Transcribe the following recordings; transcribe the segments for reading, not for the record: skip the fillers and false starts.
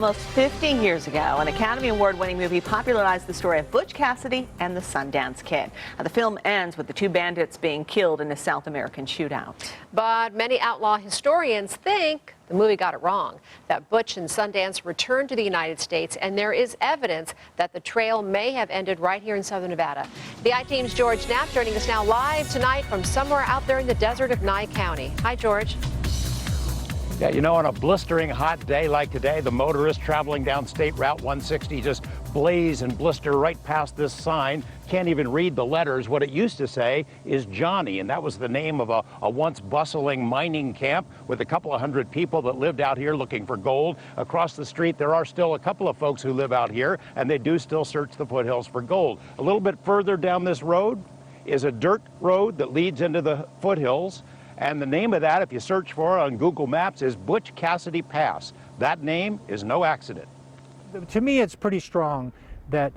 Almost 50 years ago, an Academy Award-winning movie popularized the story of Butch Cassidy and the Sundance Kid. Now, the film ends with the two bandits being killed in a South American shootout. But many outlaw historians think the movie got it wrong, that Butch and Sundance returned to the United States, and there is evidence that the trail may have ended right here in southern Nevada. The I-Team's George Knapp joining us now live tonight from somewhere out there in the desert of Nye County. Hi, George. Yeah, you know, on a blistering hot day like today, the motorists traveling down State Route 160 just blaze and blister right past this sign. Can't even read the letters. What it used to say is Johnny, and that was the name of a once bustling mining camp with a couple of hundred people that lived out here looking for gold. Across the street, there are still a couple of folks who live out here, and they do still search the foothills for gold. A little bit further down this road is a dirt road that leads into the foothills. And the name of that, if you search for it on Google Maps, is Butch Cassidy Pass. That name is no accident. To me, it's pretty strong that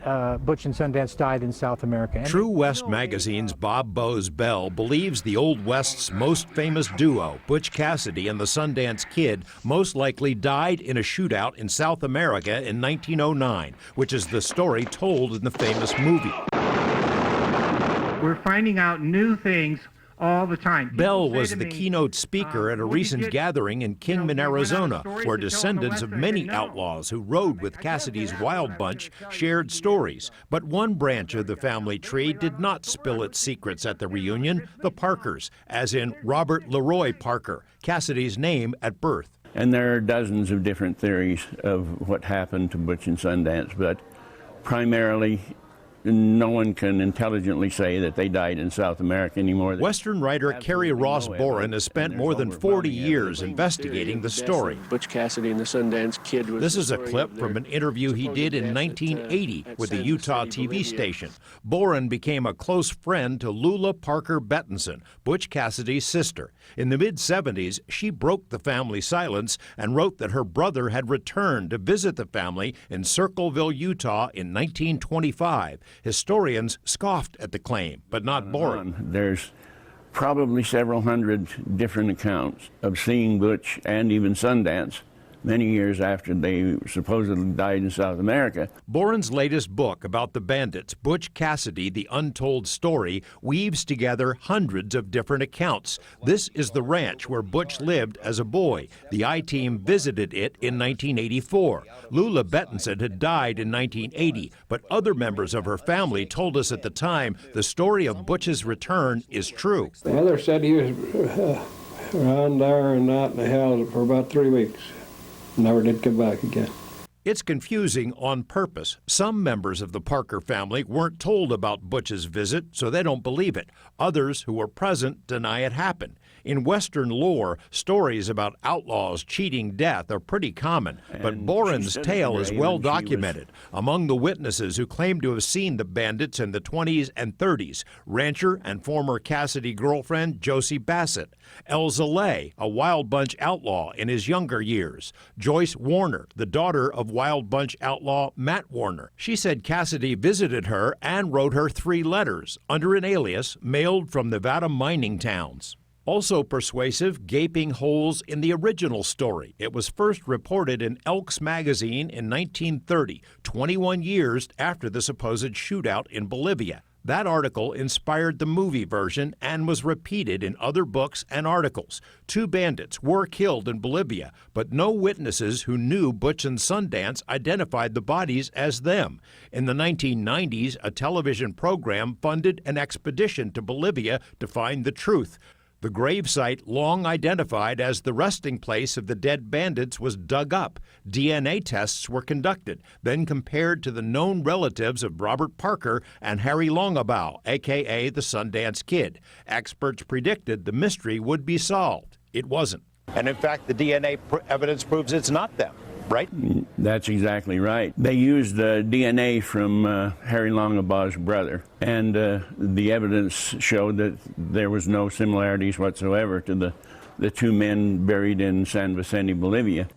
Butch and Sundance died in South America. And True West magazine's Bob Bose Bell believes the Old West's most famous duo, Butch Cassidy and the Sundance Kid, most likely died in a shootout in South America in 1909, which is the story told in the famous movie. we're finding out new things all the time. Bell was the keynote speaker at a recent gathering in Kingman, Arizona, where descendants of many outlaws who rode with Cassidy's Wild Bunch shared stories. But one branch of the family tree did not spill its secrets at the reunion, the Parkers, as in Robert Leroy Parker, Cassidy's name at birth. And there are dozens of different theories of what happened to Butch and Sundance, but primarily no one can intelligently say that they died in South America anymore. Western writer Kerry Ross Boren has spent more than 40 years investigating the story. Butch Cassidy and the Sundance Kid was This is a clip from an interview he did in 1980 with a Utah TV station. Boren became a close friend to Lula Parker Bettinson, Butch Cassidy's sister. In the mid-70s, she broke the family silence and wrote that her brother had returned to visit the family in Circleville, Utah in 1925. Historians scoffed at the claim, but not Boren. There's probably several hundred different accounts of seeing Butch and even Sundance many years after they supposedly died in South America. Boren's latest book about the bandits, Butch Cassidy, The Untold Story, weaves together hundreds of different accounts. This is the ranch where Butch lived as a boy. The I-Team visited it in 1984. Lula Bettinson had died in 1980, but other members of her family told us at the time the story of Butch's return is true. The other said he was around there and out in the hills for about 3 weeks. Never did come back again. It's confusing on purpose. Some members of the Parker family weren't told about Butch's visit, so they don't believe it. Others who were present deny it happened. In Western lore, stories about outlaws cheating death are pretty common, but Boren's tale is well documented. Among the witnesses who claim to have seen the bandits in the 20s and 30s, rancher and former Cassidy girlfriend Josie Bassett, Elza Lay, a Wild Bunch outlaw in his younger years, Joyce Warner, the daughter of Wild Bunch outlaw Matt Warner. She said Cassidy visited her and wrote her 3 letters under an alias mailed from Nevada mining towns. Also persuasive, gaping holes in the original story. It was first reported in Elks magazine in 1930, 21 years after the supposed shootout in Bolivia. That article inspired the movie version and was repeated in other books and articles. 2 bandits were killed in Bolivia, but no witnesses who knew Butch and Sundance identified the bodies as them. In the 1990s, a television program funded an expedition to Bolivia to find the truth. The gravesite, long identified as the resting place of the dead bandits, was dug up. DNA tests were conducted, then compared to the known relatives of Robert Parker and Harry Longabaugh, a.k.a. the Sundance Kid. Experts predicted the mystery would be solved. It wasn't. And in fact, the DNA evidence proves it's not them, right? That's exactly right. They used DNA from Harry Longabaugh's brother, and the evidence showed that there was no similarities whatsoever to the 2 men buried in San Vicente, Bolivia.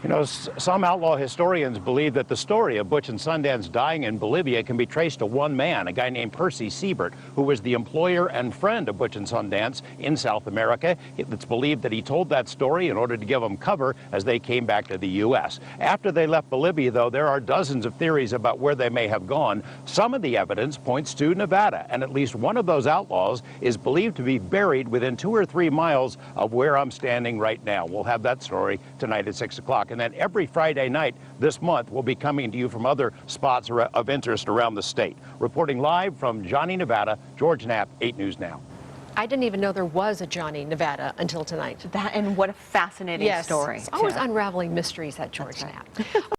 You know, some outlaw historians believe that the story of Butch and Sundance dying in Bolivia can be traced to one man, a guy named Percy Siebert, who was the employer and friend of Butch and Sundance in South America. It's believed that he told that story in order to give them cover as they came back to the U.S. After they left Bolivia, though, there are dozens of theories about where they may have gone. Some of the evidence points to Nevada, and at least one of those outlaws is believed to be buried within 2 or 3 miles of where I'm standing right now. We'll have that story tonight at 6 o'clock. And then every Friday night this month, we'll be coming to you from other spots of interest around the state. Reporting live from Johnny, Nevada, George Knapp, 8 News Now. I didn't even know there was a Johnny, Nevada until tonight. And what a fascinating story. It's always unraveling mysteries at George Knapp.